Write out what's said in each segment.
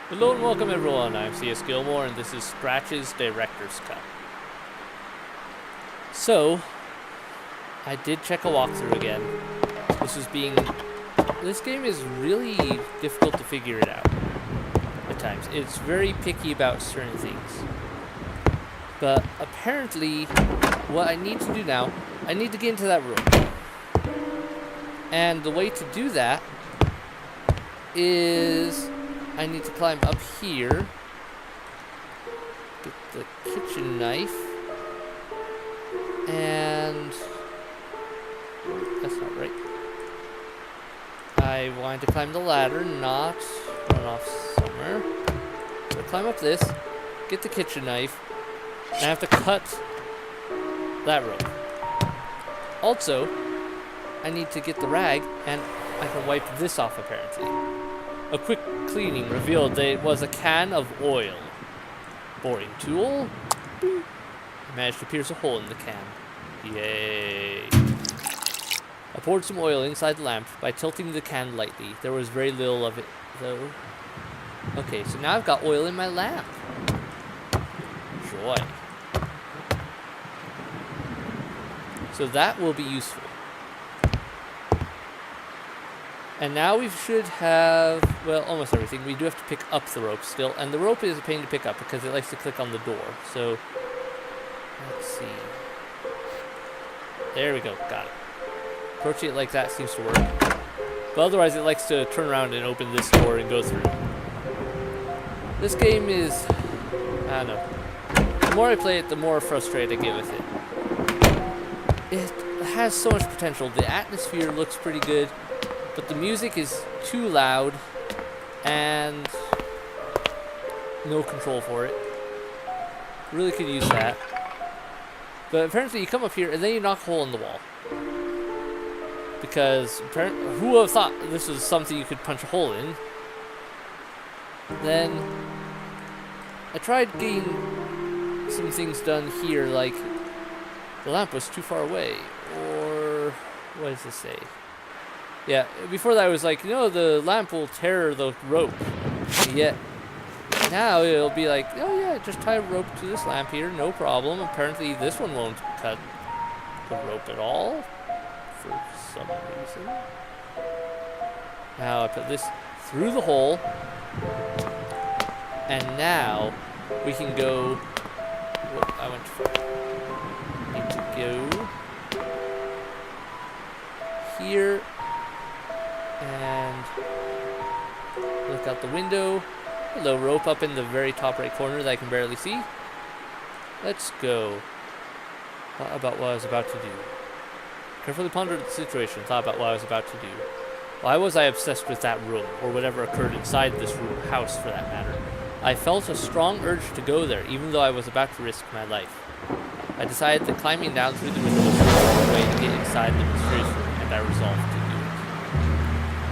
Hello and welcome everyone, I'm C.S.Gilmore and this is Scratch's Director's Cut. So, I did check a walkthrough again. This game is really difficult to figure it out at times. It's very picky about certain things. But apparently, what I need to do now, I need to get into that room. And the way to do that is I need to climb up here, get the kitchen knife, and that's not right. I want to climb the ladder, not run off somewhere. So climb up this, get the kitchen knife, and I have to cut that rope. Also, I need to get the rag, and I can wipe this off apparently. A quick cleaning revealed that it was a can of oil. Boring tool. Boop. I managed to pierce a hole in the can. Yay. I poured some oil inside the lamp by tilting the can lightly. There was very little of it, though. Okay, so now I've got oil in my lamp. Joy. So that will be useful. And now we should have, well, almost everything. We do have to pick up the rope still. And the rope is a pain to pick up because it likes to click on the door. So, let's see. There we go. Got it. Approaching it like that seems to work. But otherwise, it likes to turn around and open this door and go through. This game is, I don't know. The more I play it, the more frustrated I get with it. It has so much potential. The atmosphere looks pretty good. But the music is too loud and no control for it. Really could use that. But apparently you come up here and then you knock a hole in the wall. Because who would have thought this was something you could punch a hole in? Then I tried getting some things done here, like the lamp was too far away. Or what does this say? Yeah, before that I was like, the lamp will tear the rope. Yet, now it'll be like, oh yeah, just tie a rope to this lamp here, no problem. Apparently this one won't cut the rope at all, for some reason. Now I put this through the hole, and now we can go, whoop, I went too far. Need to go here, and look out the window. Hello, rope up in the very top right corner that I can barely see. Let's go. Thought about what I was about to do. Carefully pondered the situation, thought about what I was about to do. Why was I obsessed with that room, or whatever occurred inside this house for that matter? I felt a strong urge to go there, even though I was about to risk my life. I decided that climbing down through the window was the only way to get inside the mysterious room, and I resolved to do it.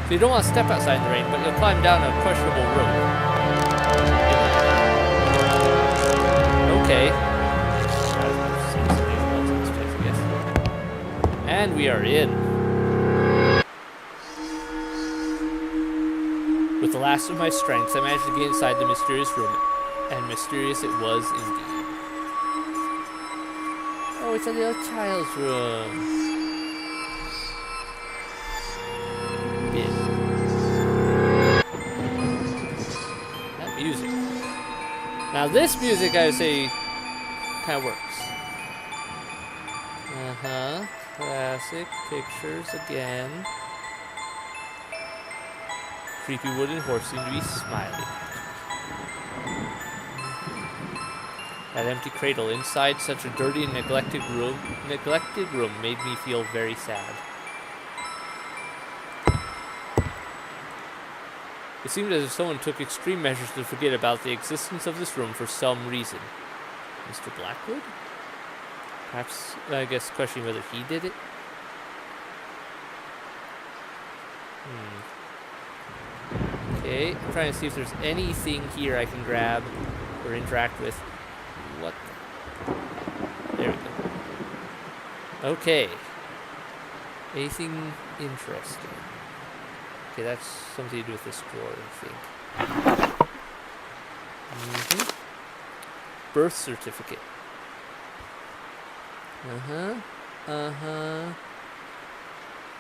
So you don't want to step outside in the rain, but you'll climb down a questionable rope. Okay. And we are in. With the last of my strength, I managed to get inside the mysterious room, and mysterious it was indeed. Oh, it's a little child's room. Music. Now this music, I would say, kind of works. Classic pictures again. Creepy wooden horse seemed to be smiling. That empty cradle inside such a dirty and neglected room made me feel very sad. It seemed as if someone took extreme measures to forget about the existence of this room for some reason. Mr. Blackwood? Perhaps, I guess, questioning whether he did it? Okay, I'm trying to see if there's anything here I can grab or interact with. What? There we go. Okay. Anything interesting? Okay, that's something to do with this drawer, I think. Birth certificate.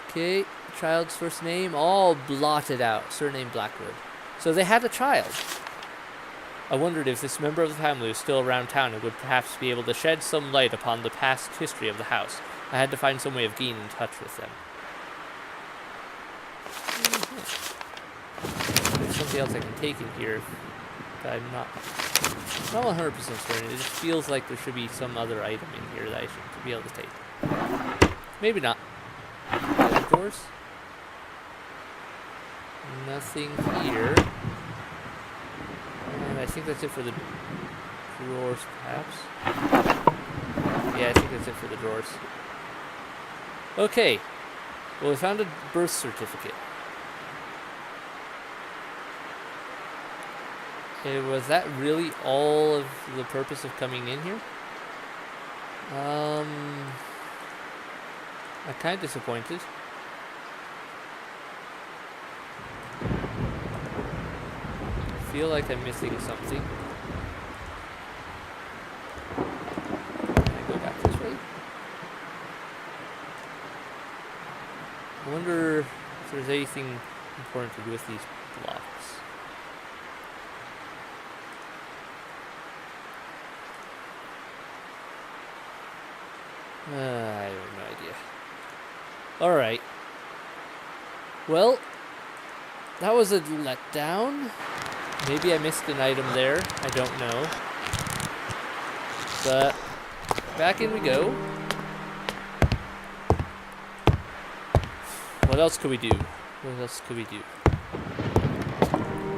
Okay, child's first name, all blotted out. Surname Blackwood. So they had a child. I wondered if this member of the family was still around town and would perhaps be able to shed some light upon the past history of the house. I had to find some way of getting in touch with them. There's something else I can take in here, but I'm not 100% certain. It just feels like there should be some other item in here that I should be able to take. Maybe not. Of course. Nothing here. I think that's it for the drawers, perhaps. Yeah, I think that's it for the drawers. Okay. Well, we found a birth certificate. Was that really all of the purpose of coming in here? I'm kind of disappointed. I feel like I'm missing something. Can I go back this way? I wonder if there's anything important to do with these blocks. I have no idea. Alright. Well, that was a letdown. Maybe I missed an item there. I don't know. But back in we go. What else could we do? What else could we do?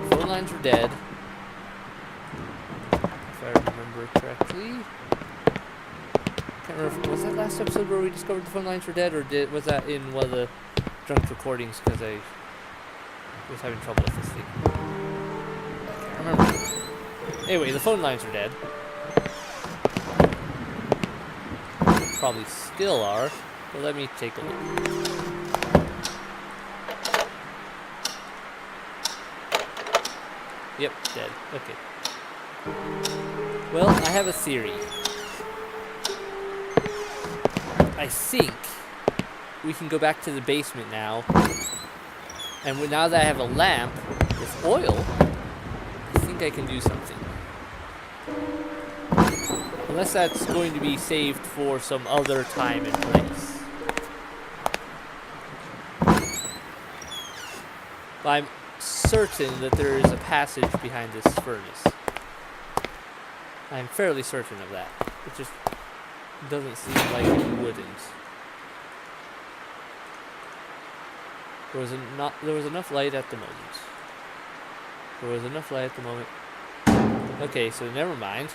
Phone lines are dead. If I remember correctly. Can't remember. Was that last episode where we discovered the phone lines were dead, or was that in one of the drunk recordings because I was having trouble with this thing? I can't remember. Anyway, the phone lines are dead. Probably still are, but let me take a look. Yep, dead. Okay. Well, I have a theory. I think we can go back to the basement now. And now that I have a lamp with oil, I think I can do something. Unless that's going to be saved for some other time and place. But I'm certain that there is a passage behind this furnace. I'm fairly certain of that. It just doesn't seem like it wouldn't. There was enough light at the moment. There was enough light at the moment. Okay, so never mind.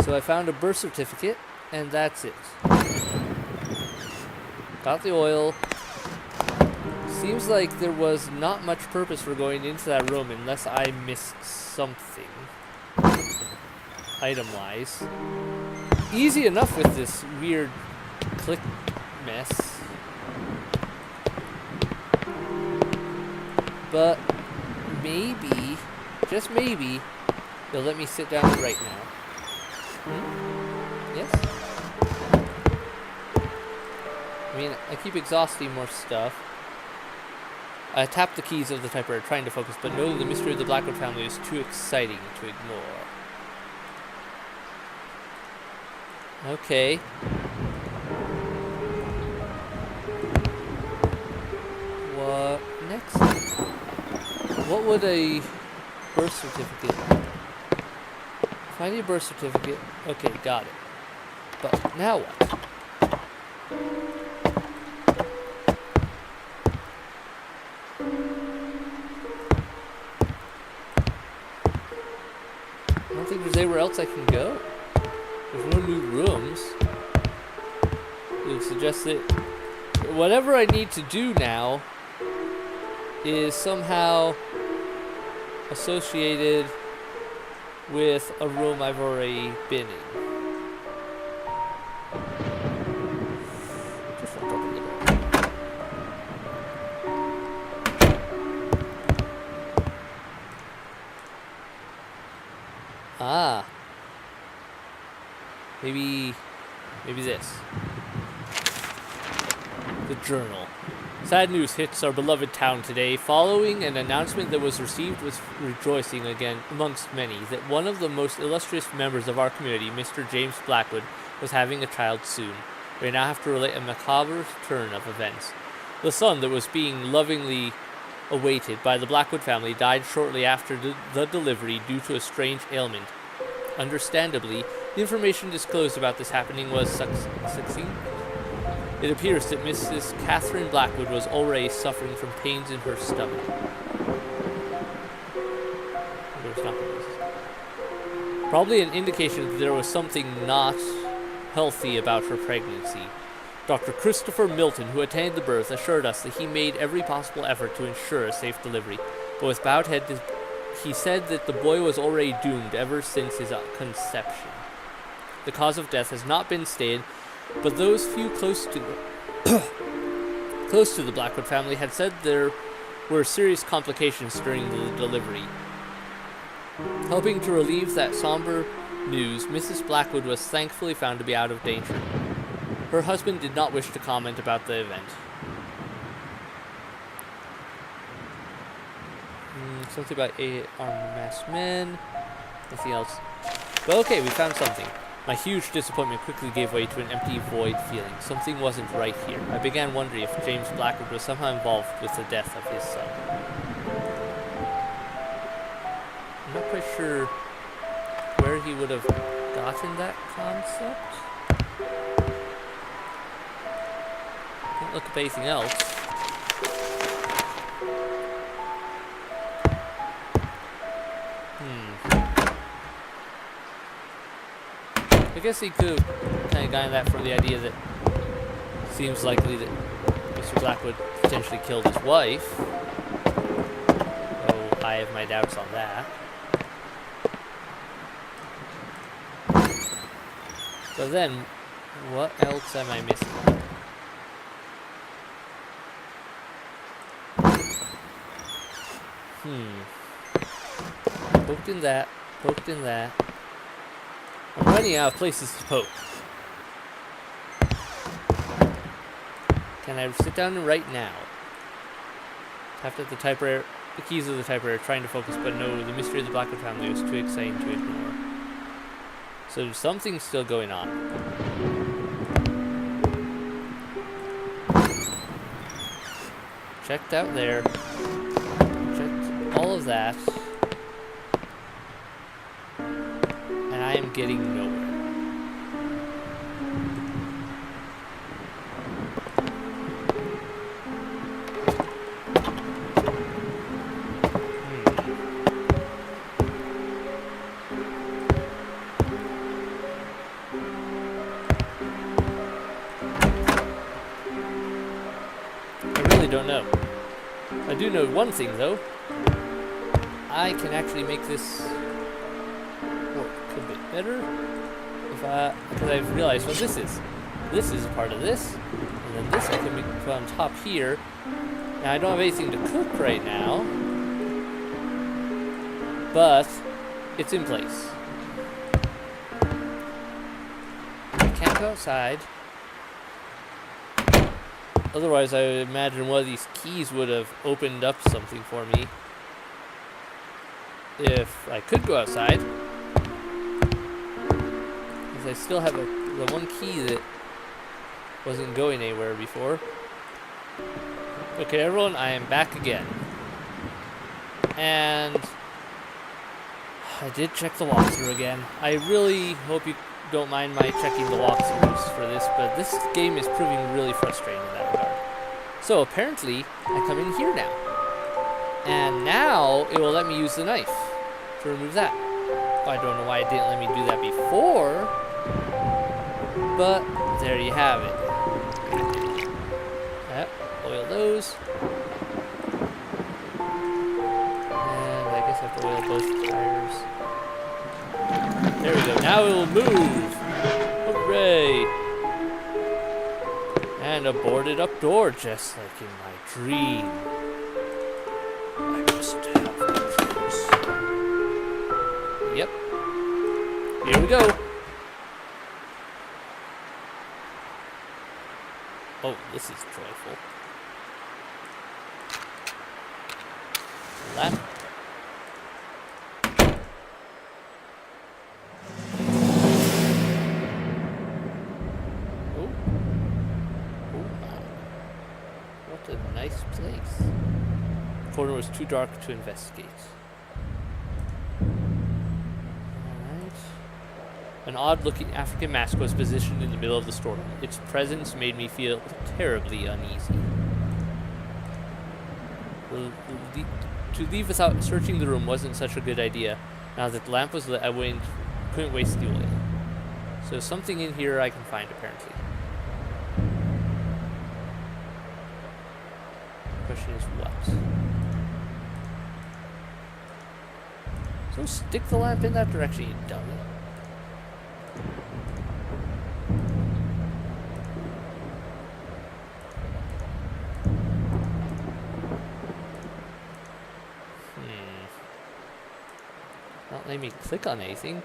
So I found a birth certificate, and that's it. Got the oil. Seems like there was not much purpose for going into that room unless I missed something. Item-wise. Easy enough with this weird click mess. But maybe, just maybe, they'll let me sit down and write now. Yes? I mean, I keep exhausting more stuff. I tap the keys of the typewriter, trying to focus, but know that the mystery of the Blackwood family is too exciting to ignore. Okay. What next? What would a birth certificate... Find a birth certificate. Okay, got it. But now what? I don't think there's anywhere else I can go. There's no new rooms. It would suggest that whatever I need to do now is somehow associated with a room I've already been in. Just walk up a little. Aha. Maybe this. The journal. Sad news hits our beloved town today, following an announcement that was received with rejoicing again amongst many, that one of the most illustrious members of our community, Mr. James Blackwood, was having a child soon. We now have to relate a macabre turn of events. The son that was being lovingly awaited by the Blackwood family died shortly after the delivery due to a strange ailment. Understandably, the information disclosed about this happening was succinct. It appears that Mrs. Catherine Blackwood was already suffering from pains in her stomach. Probably an indication that there was something not healthy about her pregnancy. Dr. Christopher Milton, who attended the birth, assured us that he made every possible effort to ensure a safe delivery, but with bowed head, he said that the boy was already doomed ever since his conception. The cause of death has not been stated, but those few close to the Blackwood family had said there were serious complications during the delivery. Helping to relieve that somber news, Mrs. Blackwood was thankfully found to be out of danger. Her husband did not wish to comment about the event. Something about 8 armed masked men. Nothing else. But okay, we found something. My huge disappointment quickly gave way to an empty void feeling. Something wasn't right here. I began wondering if James Blackwood was somehow involved with the death of his son. I'm not quite sure where he would have gotten that concept. Didn't look up anything else. I guess he could have kind of gotten that from the idea that it seems likely that Mr. Blackwood potentially killed his wife. Oh, I have my doubts on that. But then, what else am I missing? Poked in that, poked in that. I'm running out of places to poke. Can I sit down and write now? Tapped at the typewriter, the keys of the typewriter, trying to focus, but no, the mystery of the Blackwood family was too exciting to ignore. So something's still going on. Checked out there. Checked all of that. And I am getting nowhere. Don't know. I do know one thing though. I can actually make this work a bit better because I've realized what this is. This is a part of this, and then this I can put on top here. Now I don't have anything to cook right now, but it's in place. I can't go outside. Otherwise, I would imagine one of these keys would have opened up something for me. If I could go outside. Because I still have the one key that wasn't going anywhere before. Okay, everyone, I am back again. And I did check the walkthrough again. I really hope you don't mind my checking the walkthroughs for this, but this game is proving really frustrating in that regard. So apparently, I come in here now. And now, it will let me use the knife to remove that. I don't know why it didn't let me do that before, but there you have it. Yep, oil those. And I guess I have to oil both tires. There we go, now it will move! Hooray! And a boarded up door, just like in my dream. I must have this. Yep. Here we go. Oh, this is joyful. Lamp. Oh. Oh my. What a nice place. The corner was too dark to investigate. An odd-looking African mask was positioned in the middle of the storeroom. Its presence made me feel terribly uneasy. To leave without searching the room wasn't such a good idea. Now that the lamp was lit, I couldn't waste the oil. So something in here I can find, apparently. The question is what? So stick the lamp in that direction, you dummy. Not let me click on anything.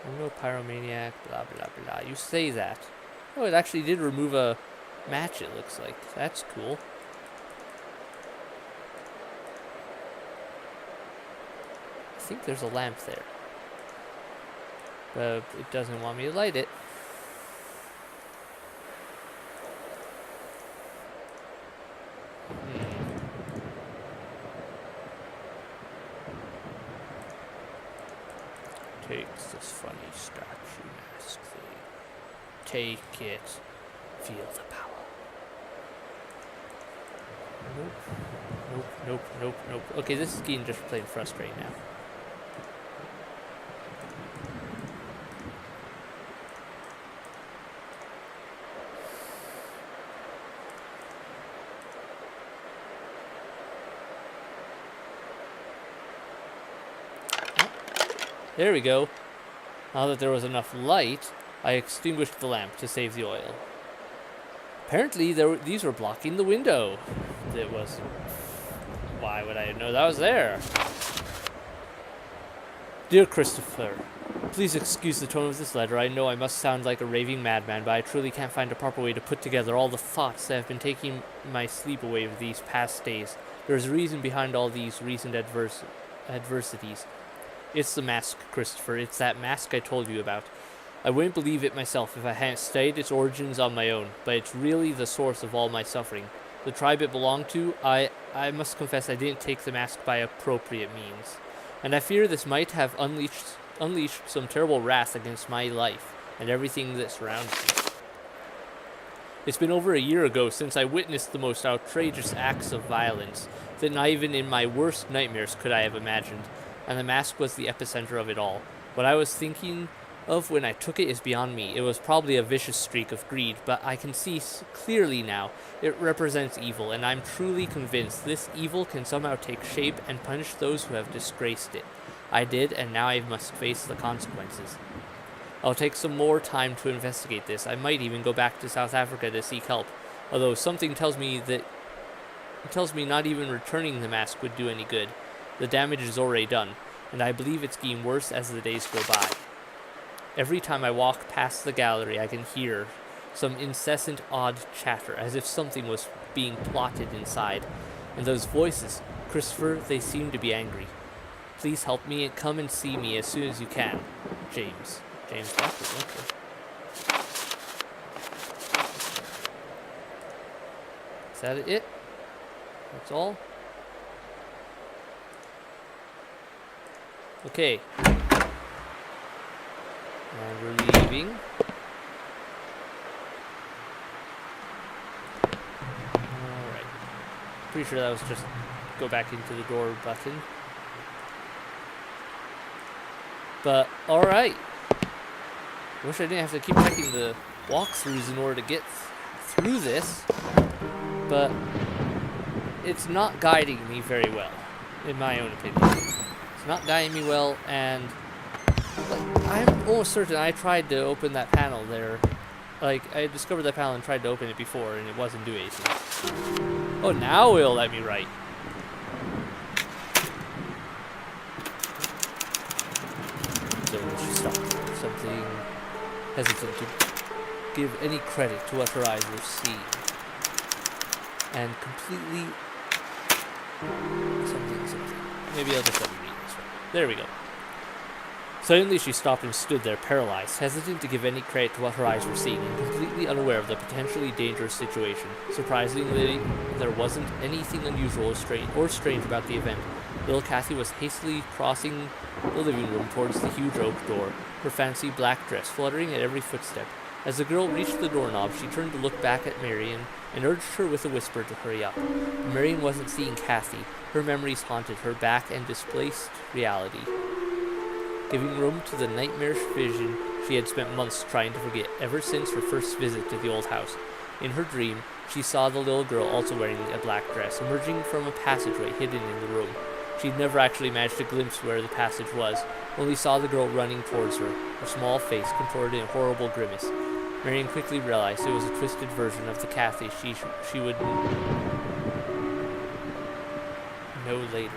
I'm no pyromaniac, blah blah blah. You say that. Oh, it actually did remove a match, it looks like. That's cool. I think there's a lamp there. But it doesn't want me to light it. Takes this funny statue mask thing. Take it. Feel the power. Nope. Nope, nope, nope, nope. Okay, this is getting just plain frustrating now. There we go. Now that there was enough light, I extinguished the lamp to save the oil. Apparently, these were blocking the window. It was... Why would I know that was there? Dear Christopher, please excuse the tone of this letter. I know I must sound like a raving madman, but I truly can't find a proper way to put together all the thoughts that have been taking my sleep away over these past days. There is a reason behind all these recent adversities. It's the mask, Christopher. It's that mask I told you about. I wouldn't believe it myself if I hadn't studied its origins on my own, but it's really the source of all my suffering. The tribe it belonged to, I must confess I didn't take the mask by appropriate means. And I fear this might have unleashed some terrible wrath against my life and everything that surrounds me. It's been over a year ago since I witnessed the most outrageous acts of violence that not even in my worst nightmares could I have imagined. And the mask was the epicenter of it all. What I was thinking of when I took it is beyond me. It was probably a vicious streak of greed, but I can see clearly now it represents evil, and I'm truly convinced this evil can somehow take shape and punish those who have disgraced it. I did, and now I must face the consequences. I'll take some more time to investigate this. I might even go back to South Africa to seek help, although something tells me not even returning the mask would do any good. The damage is already done, and I believe it's getting worse as the days go by. Every time I walk past the gallery, I can hear some incessant odd chatter, as if something was being plotted inside. And those voices, Christopher, they seem to be angry. Please help me and come and see me as soon as you can. James. James Walker, okay. Is that it? That's all? Okay. And we're leaving. Alright. Pretty sure that was just go back into the door button. But, alright. Wish I didn't have to keep checking the walkthroughs in order to get through this. But it's not guiding me very well, in my own opinion. It's not guiding me well, and like, I'm almost certain I tried to open that panel there Like, I discovered that panel and tried to open it before, and it wasn't doing anything. Oh, now it'll let me write. So she stopped. Something hesitant to give any credit to what her eyes were seeing. And completely... something. Maybe I'll just let me read this one. There we go. Suddenly she stopped and stood there, paralyzed, hesitant to give any credit to what her eyes were seeing, and completely unaware of the potentially dangerous situation. Surprisingly, there wasn't anything unusual or strange about the event. Little Kathy was hastily crossing the living room towards the huge oak door, her fancy black dress fluttering at every footstep. As the girl reached the doorknob, she turned to look back at Marion and urged her with a whisper to hurry up. But Marion wasn't seeing Kathy. Her memories haunted her back and displaced reality, giving room to the nightmarish vision she had spent months trying to forget ever since her first visit to the old house. In her dream, she saw the little girl also wearing a black dress, emerging from a passageway hidden in the room. She'd never actually managed to glimpse where the passage was, only saw the girl running towards her, her small face contorted in a horrible grimace. Marion quickly realized it was a twisted version of the Kathy she would know later.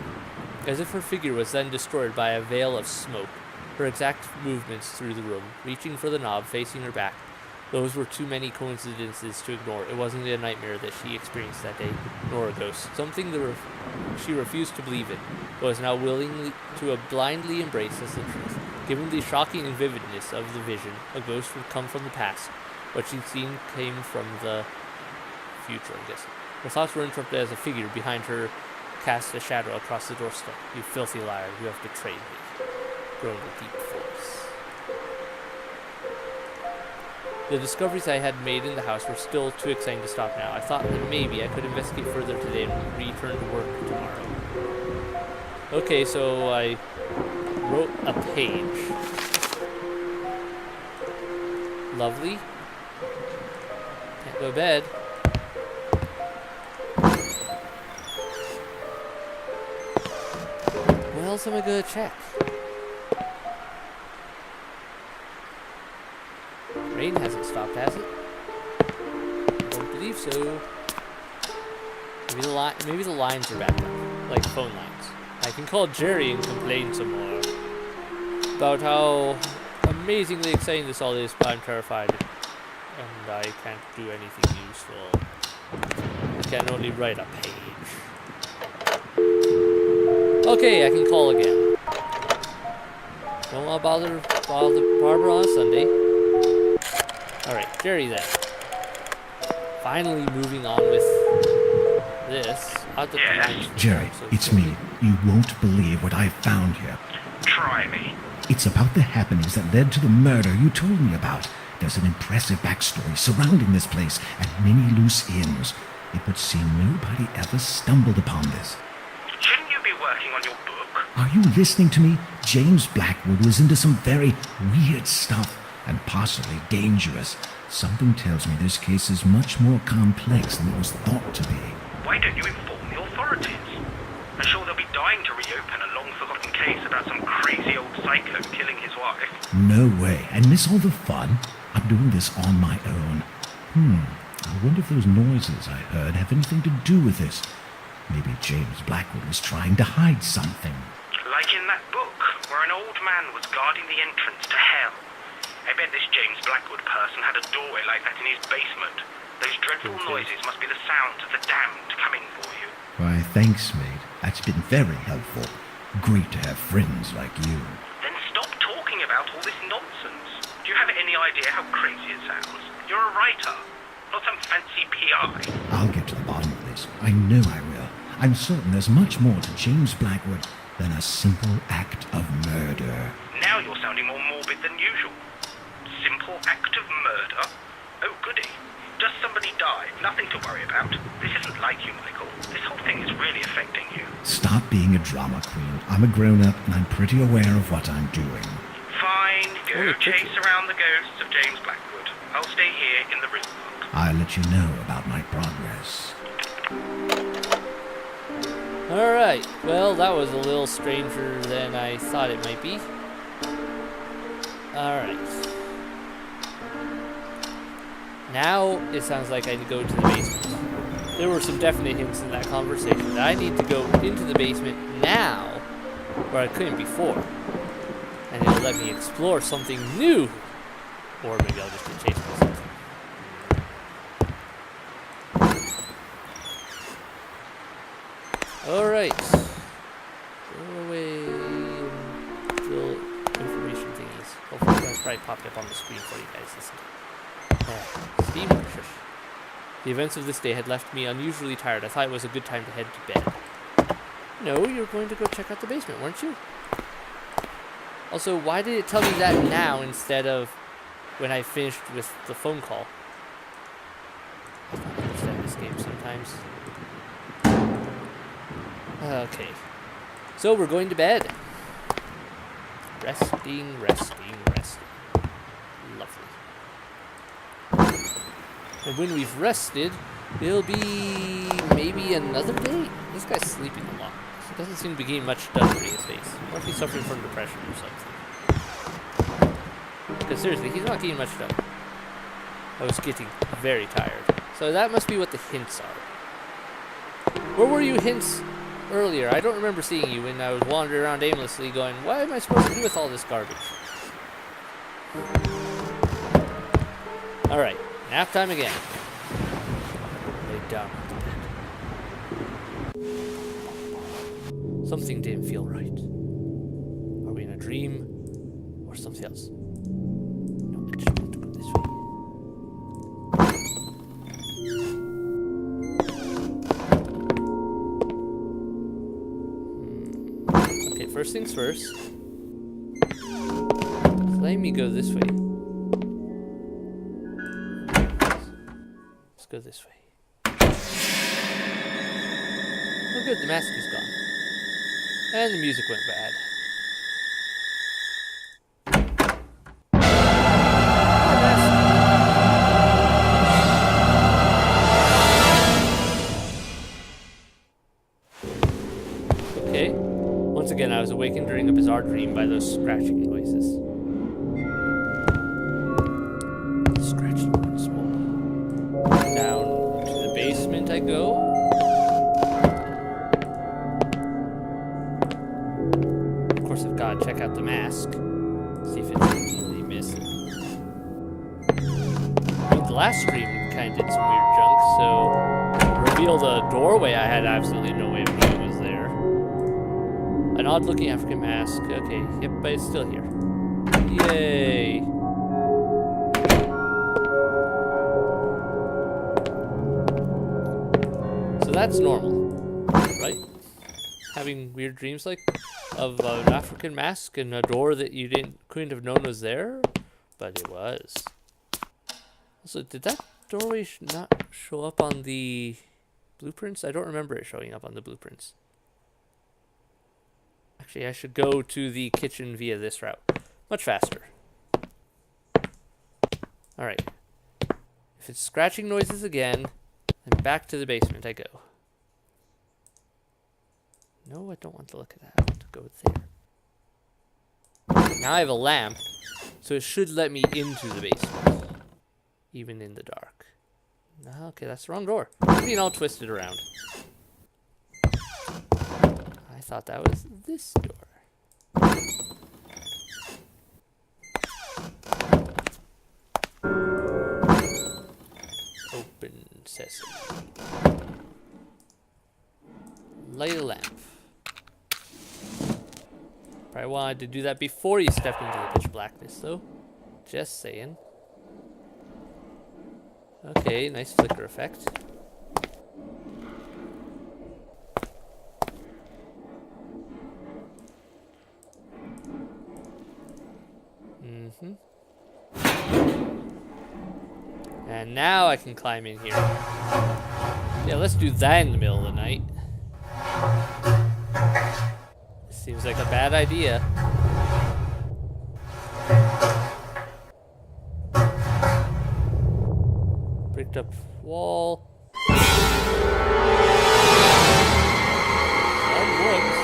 As if her figure was then destroyed by a veil of smoke, her exact movements through the room, reaching for the knob, facing her back. Those were too many coincidences to ignore. It wasn't a nightmare that she experienced that day, nor a ghost. Something she refused to believe in, but was now willing to blindly embrace as the truth. Given the shocking vividness of the vision, a ghost would come from the past. What she'd seen came from the future, I guess. Her thoughts were interrupted as a figure behind her cast a shadow across the doorstep. "You filthy liar, you have betrayed me," groaned a deep voice. The discoveries I had made in the house were still too exciting to stop now. I thought that maybe I could investigate further today and return to work tomorrow. Okay, so I wrote a page. Lovely. Can't go to bed. What else am I gonna check? Rain hasn't stopped, has it? I don't believe so. Maybe the lines are back up, like phone lines. I can call Jerry and complain some more about how amazingly exciting this all is, but I'm terrified and I can't do anything useful. I can only write a page. Okay, I can call again. Don't want to bother Barbara on a Sunday. Alright, Jerry then. Finally moving on with this. Yes. Jerry, it's me. You won't believe what I found here. Try me. It's about the happenings that led to the murder you told me about. There's an impressive backstory surrounding this place and many loose ends. It would seem nobody ever stumbled upon this. Shouldn't you be working on your book? Are you listening to me? James Blackwood was into some very weird stuff, and possibly dangerous. Something tells me this case is much more complex than it was thought to be. Why don't you inform the authorities? I'm sure they'll be dying to reopen a long-forgotten case about some crazy old psycho killing his wife. No way. And miss all the fun? I'm doing this on my own. I wonder if those noises I heard have anything to do with this. Maybe James Blackwood was trying to hide something. Like in that book, where an old man was guarding the entrance to hell. I bet this James Blackwood person had a doorway like that in his basement. Those dreadful noises must be the sounds of the damned coming for you. Why, thanks, mate. That's been very helpful. Great to have friends like you. Then stop talking about all this nonsense. Do you have any idea how crazy it sounds? You're a writer, not some fancy PI. I'll get to the bottom of this. I know I will. I'm certain there's much more to James Blackwood than a simple act of murder. Now you're sounding more morbid than usual. Simple act of murder? Oh, goody. Just somebody died. Nothing to worry about. This isn't like you, Michael. This whole thing is really affecting you. Stop being a drama queen. I'm a grown-up and I'm pretty aware of what I'm doing. Fine. Go chase around the ghosts of James Blackwood. I'll stay here in the real world. I'll let you know about my progress. Alright, well, that was a little stranger than I thought it might be. Alright. Now it sounds like I need to go to the basement. There were some definite hints in that conversation that I need to go into the basement now, where I couldn't before. And it'll let me explore something new. Or maybe I'll just get chased by something. Alright. Go away and little information thingies. Hopefully that's probably popped up on the screen for you guys. Listen. Steam pressure. The events of this day had left me unusually tired. I thought it was a good time to head to bed. No, you were going to go check out the basement, weren't you? Also, why did it tell me that now instead of when I finished with the phone call? I don't understand this game sometimes. Okay. So we're going to bed. Resting, resting, resting. Lovely. And when we've rested, it'll be maybe another day. This guy's sleeping a lot. He doesn't seem to be getting much done in his face. Or if he's suffering from depression or something. Because seriously, he's not getting much done. I was getting very tired. So that must be what the hints are. Where were you hints earlier? I don't remember seeing you when I was wandering around aimlessly going, what am I supposed to do with all this garbage? Alright, nap time again. Lay down. Something didn't feel right. Are we in a dream or something else? No, I just want to go this way. Okay, first things first. Let me go this way. Let's go this way. Oh good, the mask is gone. And the music went bad. Okay. Once again, I was awakened during a bizarre dream by those scratching noises. Scratching once more. Down to the basement I go. Check out the mask. See if it's really missing. I mean, the last stream kind of did some weird junk, so reveal the doorway I had absolutely no way of knowing was there. An odd-looking African mask. Okay, yep, but it's still here. Yay! So that's normal, right? Having weird dreams like of an African mask and a door that you couldn't have known was there, but it was. Also, did that doorway not show up on the blueprints? I don't remember it showing up on the blueprints. Actually, I should go to the kitchen via this route. Much faster. Alright. If it's scratching noises again, then back to the basement I go. No, I don't want to look at that. I want to go there. Now I have a lamp, so it should let me into the basement. Even in the dark. No, okay, that's the wrong door. I'm being all twisted around. I thought that was this door. Open sesame. Light a lamp. Probably wanted to do that before you stepped into the pitch blackness, though. Just saying. Okay, nice flicker effect. And now I can climb in here. Yeah, let's do that in the middle of the night. Seems like a bad idea. Bricked up wall. Someone's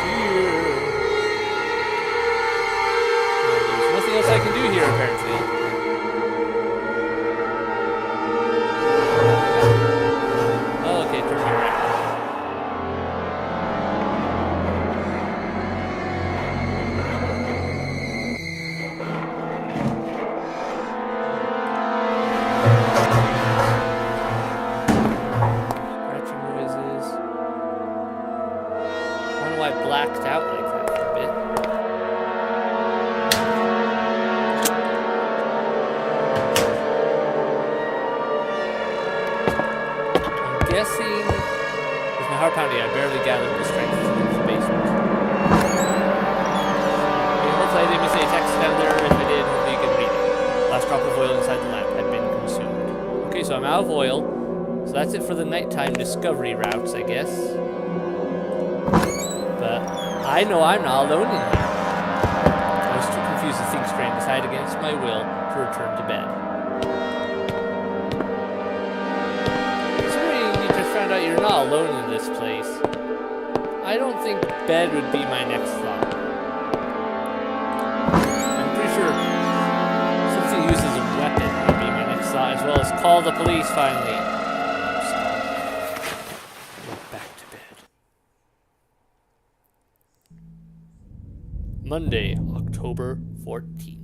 here. There's nothing else I can do here, apparently. heart pounding, I barely gathered the strength to leave the basement. Okay, hopefully I didn't miss any text down there. If I did, hopefully you can read it. Last drop of oil inside the lamp had been consumed. Okay, so I'm out of oil. So that's it for the nighttime discovery routes, I guess. But I know I'm not alone in here. I was too confused to think straight and decided against my will to return to bed. Considering you just found out you're not alone in this place, I don't think bed would be my next thought. I'm pretty sure something used as a weapon would be my next thought, as well as call the police finally. Back to bed. Monday, October 14th.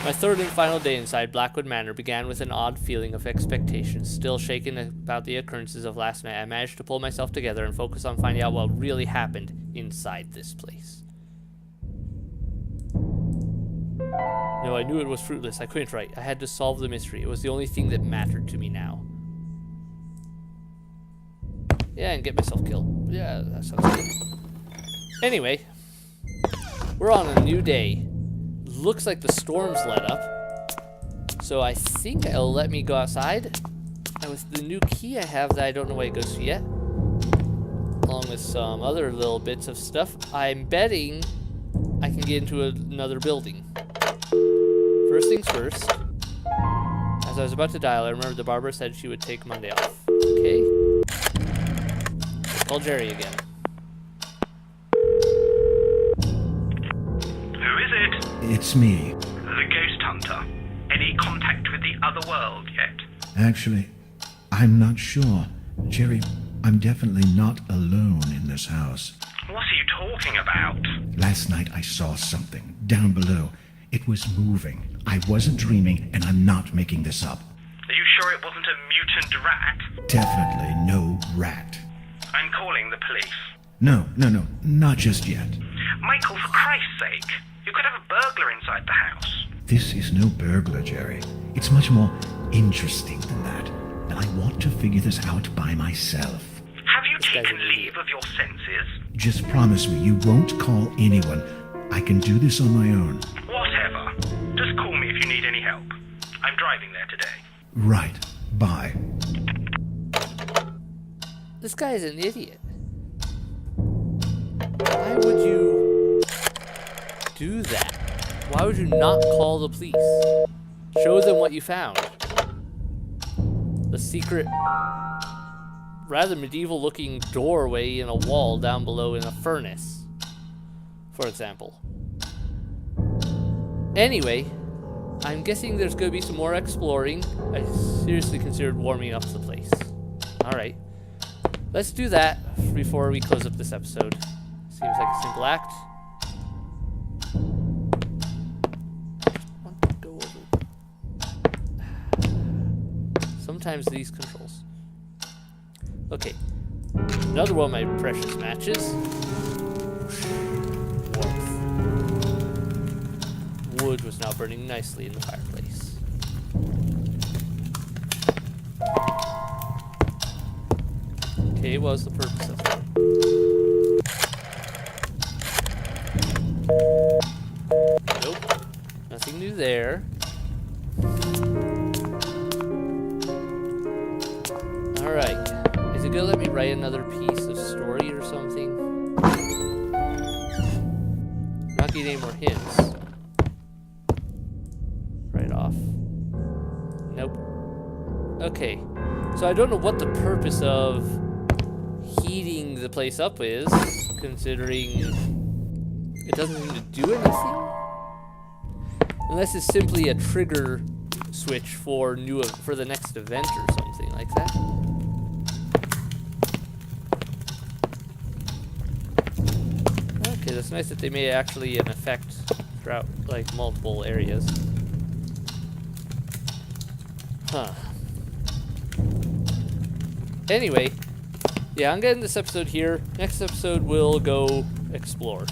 My third and final day inside Blackwood Manor began with an odd feeling of expectation. Still shaken about the occurrences of last night, I managed to pull myself together and focus on finding out what really happened inside this place. No, I knew it was fruitless. I couldn't write. I had to solve the mystery. It was the only thing that mattered to me now. Yeah, and get myself killed. Yeah, that sounds good. Anyway, we're on a new day. Looks like the storm's let up. So I think it'll let me go outside. And with the new key I have that I don't know where it goes to yet, along with some other little bits of stuff, I'm betting I can get into another building. First things first, as I was about to dial, I remembered the barber said she would take Monday off. Okay. Let's call Jerry again. Who is it? It's me. The ghost hunter. Any contact with the other world yet? Actually, I'm not sure. Jerry, I'm definitely not alone in this house. What are you talking about? Last night I saw something down below. It was moving. I wasn't dreaming, and I'm not making this up. Are you sure it wasn't a mutant rat? Definitely no rat. I'm calling the police. No, not just yet. Michael, for Christ's sake, you could have a burglar inside the house. This is no burglar, Jerry. It's much more interesting than that, and I want to figure this out by myself. Have you taken leave of your senses? Just promise me you won't call anyone. I can do this on my own. Whatever. Just call me if you need any help. I'm driving there today. Right. Bye. This guy is an idiot. Why would you do that? Why would you not call the police? Show them what you found. The secret, rather medieval looking doorway in a wall down below in a furnace, for example. Anyway, I'm guessing there's going to be some more exploring. I seriously considered warming up the place. Alright. Let's do that before we close up this episode. Seems like a simple act. Just want to go over. Sometimes these controls. Okay. Another one of my precious matches. Warmth. Wood was now burning nicely in the fireplace. Okay, what was the purpose of that? Nope. Nothing new there. Alright. Is it gonna let me write another piece of story or something? I'm not getting any more hints. Right off. Nope. Okay. So I don't know what the purpose of heating the place up is, considering it doesn't seem to do anything. Unless it's simply a trigger switch for the next event or something like that. Okay, that's nice that they made actually an effect throughout like multiple areas. Huh. Anyway, yeah, I'm getting this episode here. Next episode we'll go explore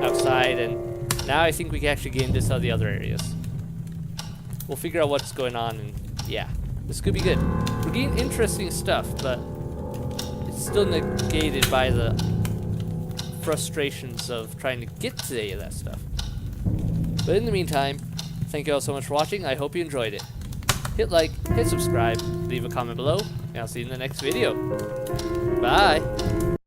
outside, and now I think we can actually get into some of the other areas. We'll figure out what's going on, and yeah, this could be good. interesting stuff, but it's still negated by the frustrations of trying to get to any of that stuff. But in the meantime, thank you all so much for watching. I hope you enjoyed it. Hit like, hit subscribe, leave a comment below, and I'll see you in the next video. Bye!